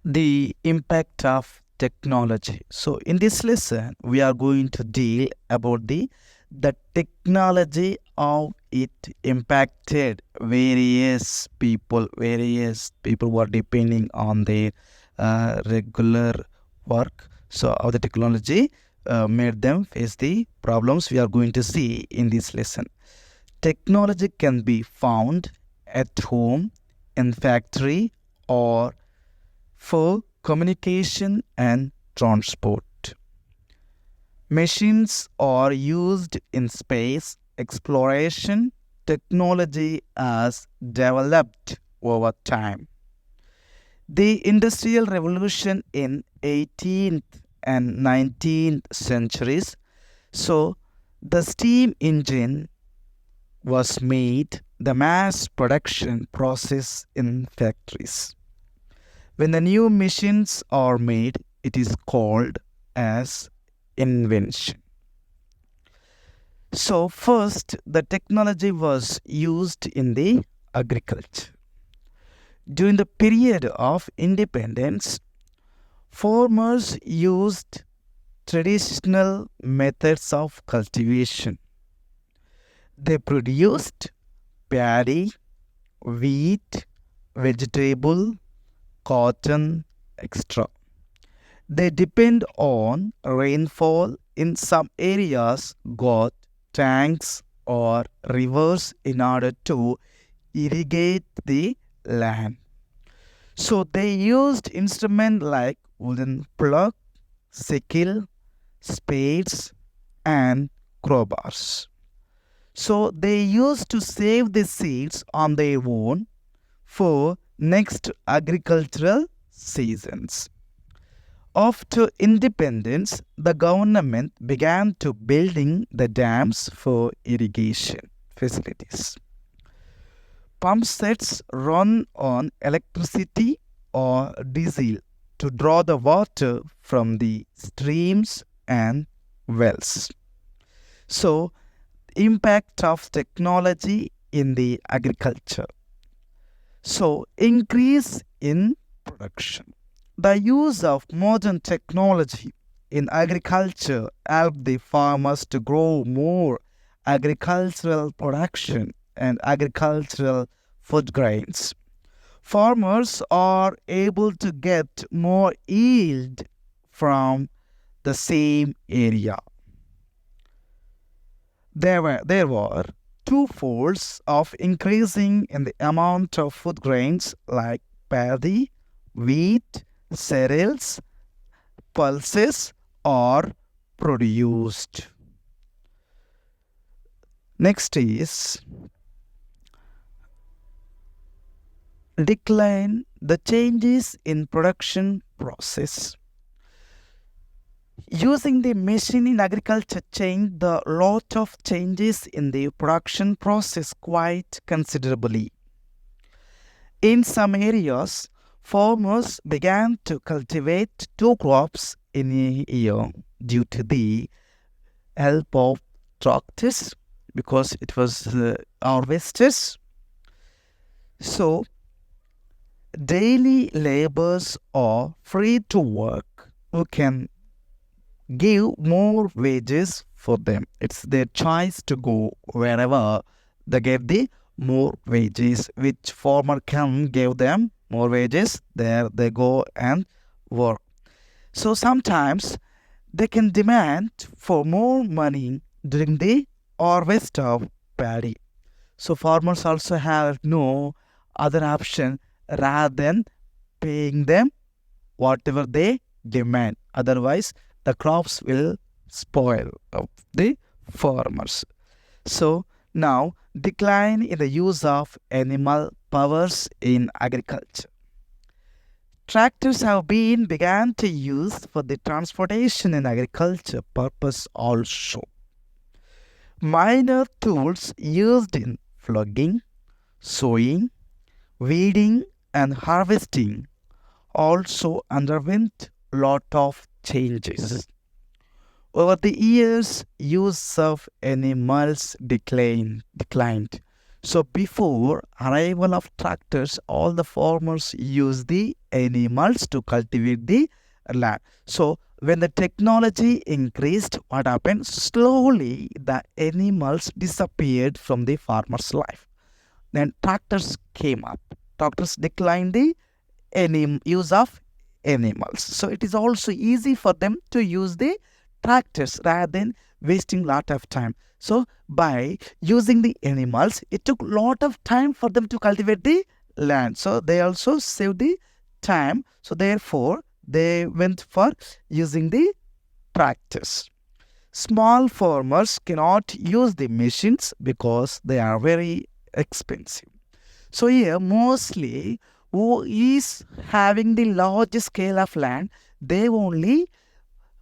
The impact of technology. So in this lesson we are going to deal about the technology, how it impacted various people were depending on their regular work. So how the technology made them face the problems we are going to see in this lesson. Technology can be found at home, in factory, or for communication and transport. Machines are used in space exploration. Technology has developed over time. The Industrial Revolution in 18th and 19th centuries. So the steam engine was made the mass production process in factories. When the new machines are made, it is called as invention. So first, the technology was used in the agriculture. During the period of independence, farmers used traditional methods of cultivation. They produced paddy, wheat, vegetable, cotton, etc. They depend on rainfall. In some areas, got tanks or rivers in order to irrigate the land. So they used instruments like wooden plug, sickle, spades, and crowbars. So they used to save the seeds on their own for next agricultural seasons. After independence, the government began to building the dams for irrigation facilities. Pump sets run on electricity or diesel to draw the water from the streams and wells. So, impact of technology in the agriculture. So, increase in production. The use of modern technology in agriculture helped the farmers to grow more agricultural production and agricultural food grains. Farmers are able to get more yield from the same area. There were two folds of increasing in the amount of food grains like paddy, wheat, cereals, pulses are produced. Next is decline, the changes in production process. Using the machine in agriculture changed the lot of changes in the production process quite considerably. In some areas, farmers began to cultivate two crops in a year due to the help of tractors because it was harvesters. So, daily laborers are free to work who can give more wages for them. It's their choice to go wherever they get the more wages, which farmer can give them more wages, there they go and work. So sometimes they can demand for more money during the harvest of paddy. So farmers also have no other option rather than paying them whatever they demand. Otherwise, the crops will spoil of the farmers. So now decline in the use of animal powers in agriculture. Tractors have been began to use for the transportation and agriculture purpose also. Minor tools used in flogging, sowing, weeding and harvesting also underwent lot of changes. Over the years, use of animals declined. So before arrival of tractors, all the farmers used the animals to cultivate the land. So when the technology increased, what happened? Slowly the animals disappeared from the farmer's life. Then tractors came up. Tractors declined the use of animals. So it is also easy for them to use the tractors rather than wasting lot of time. So by using the animals, it took lot of time for them to cultivate the land. So they also saved the time. So therefore, they went for using the tractors. Small farmers cannot use the machines because they are very expensive. So here mostly who is having the large scale of land, they only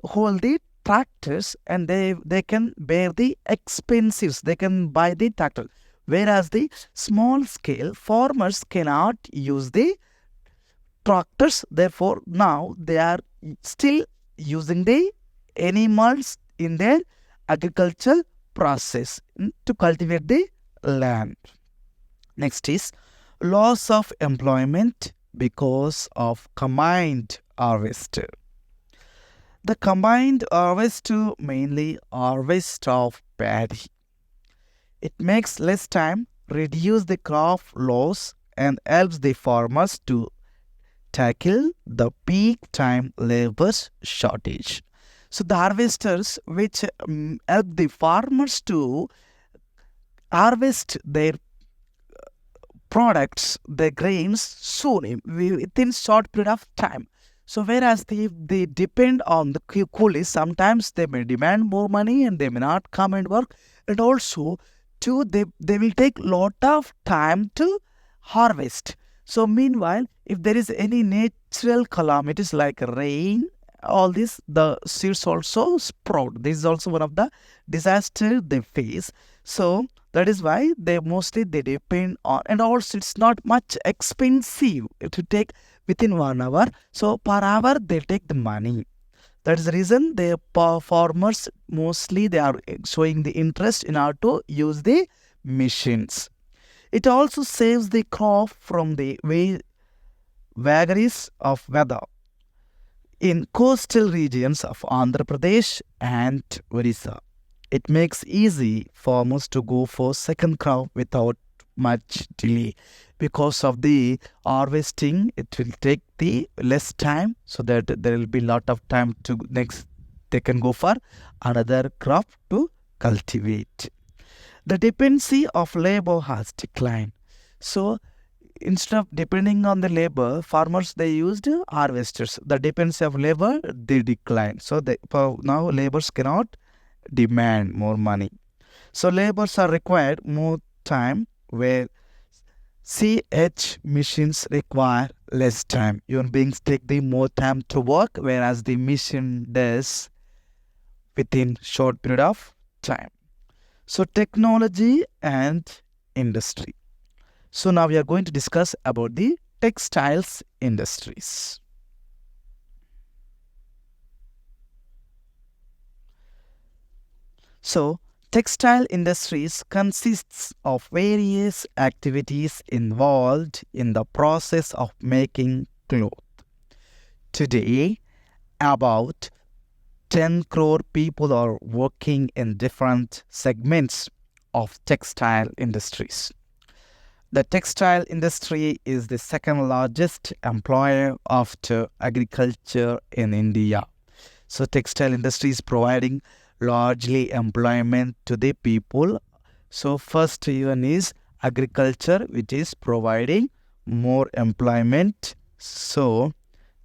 hold the tractors and they can bear the expenses. They can buy the tractor. Whereas the small scale farmers cannot use the tractors. Therefore, now they are still using the animals in their agricultural process to cultivate the land. Next is loss of employment because of combined harvester. The combined harvester mainly harvest of paddy. It makes less time, reduce the crop loss, and helps the farmers to tackle the peak time labor shortage. So the harvesters which help the farmers to harvest their products, the grains soon within short period of time. So whereas they depend on the coolies, sometimes they may demand more money and they may not come and work. And also too they will take lot of time to harvest. So meanwhile, if there is any natural calamities like rain, all this, the seeds also sprout. This is also one of the disaster they face. So that is why they mostly they depend on, and also it's not much expensive to take within 1 hour. So per hour they take the money. That is the reason the farmers mostly they are showing the interest in order to use the machines. It also saves the crop from the vagaries of weather. In coastal regions of Andhra Pradesh and Orissa, it makes easy farmers to go for second crop without much delay. Because of the harvesting, it will take the less time, so that there will be lot of time to next they can go for another crop to cultivate. The dependency of labor has declined. So instead of depending on the labor, farmers they used harvesters. The dependency of labor they decline. So now laborers cannot demand more money. So laborers are required more time, where CH machines require less time. Human beings take the more time to work, whereas the machine does within short period of time. So technology and industry. So now we are going to discuss about the textiles industries. So textile industries consists of various activities involved in the process of making cloth. Today, about 10 crore people are working in different segments of textile industries. The textile industry is the second largest employer after agriculture in India. So textile industry is providing largely employment to the people. So first one is agriculture, which is providing more employment. So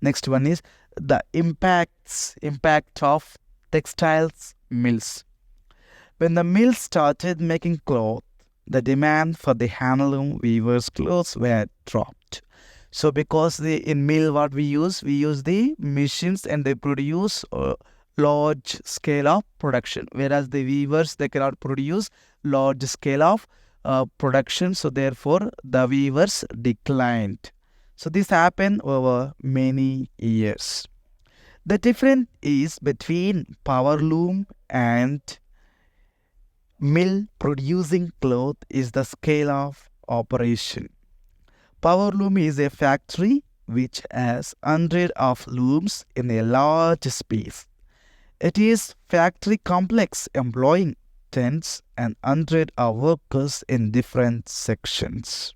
next one is the impact of textiles mills. When the mills started making cloth, the demand for the handloom weavers' clothes were dropped. So because in mill what we use the machines and they produce large scale of production, whereas the weavers they cannot produce large scale of production. So therefore the weavers declined. So this happened over many years. The difference is between power loom and Mill producing cloth is the scale of operation. Power loom is a factory which has hundreds of looms in a large space. It is factory complex employing tens and hundreds of workers in different sections.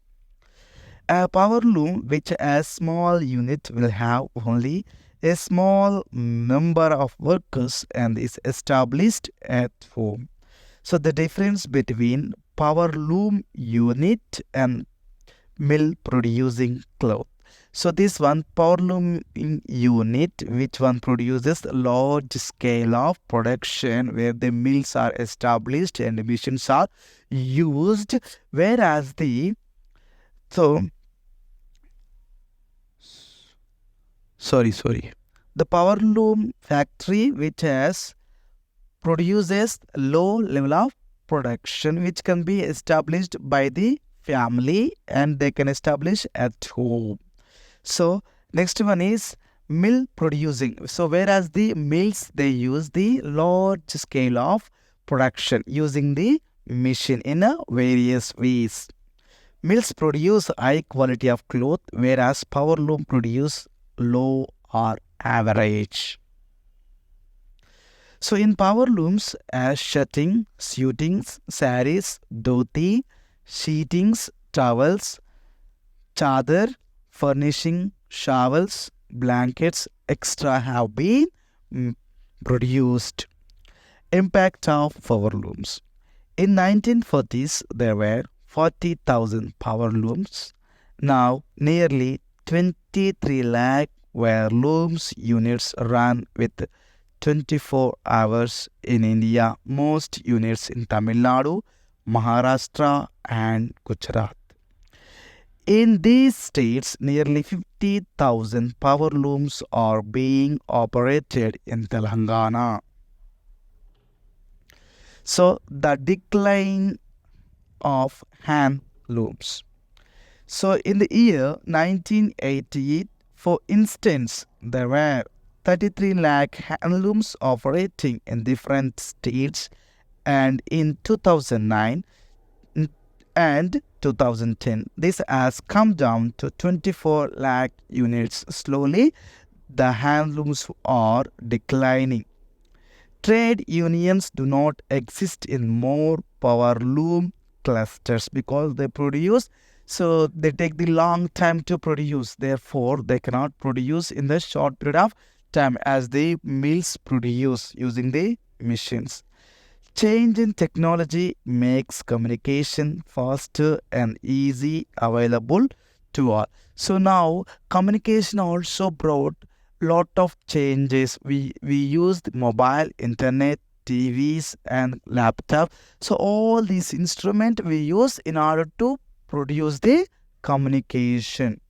A power loom which has small unit will have only a small number of workers and is established at home. So the difference between power loom unit and mill producing cloth. So this one power loom unit, which one produces large scale of production where the mills are established and the machines are used, whereas the so the power loom factory which has produces low level of production which can be established by the family and they can establish at home. So next one is mill producing. So whereas the mills they use the large scale of production using the machine in a various ways. Mills produce high quality of cloth whereas power loom produce low or average. So in power looms as shirting, suitings, saris, dhoti, sheetings, towels, chadar, furnishing, shawls, blankets, etc. have been produced. Impact of power looms. In 1940s, there were 40,000 power looms. Now, nearly 23 lakh were looms units run with 24 hours in India, most units in Tamil Nadu, Maharashtra, and Gujarat. In these states, nearly 50,000 power looms are being operated in Telangana. So, the decline of hand looms. So, in the year 1988, for instance, there were 33 lakh handlooms operating in different states, and in 2009 and 2010, this has come down to 24 lakh units. Slowly, the handlooms are declining. Trade unions do not exist in more power loom clusters because they produce, so they take the long time to produce. Therefore, they cannot produce in the short period of time as the mills produce using the machines. Change in technology makes communication faster and easy available to all. So now communication also brought lot of changes. We used mobile, internet, TVs and laptop. So all these instruments we use in order to produce the communication.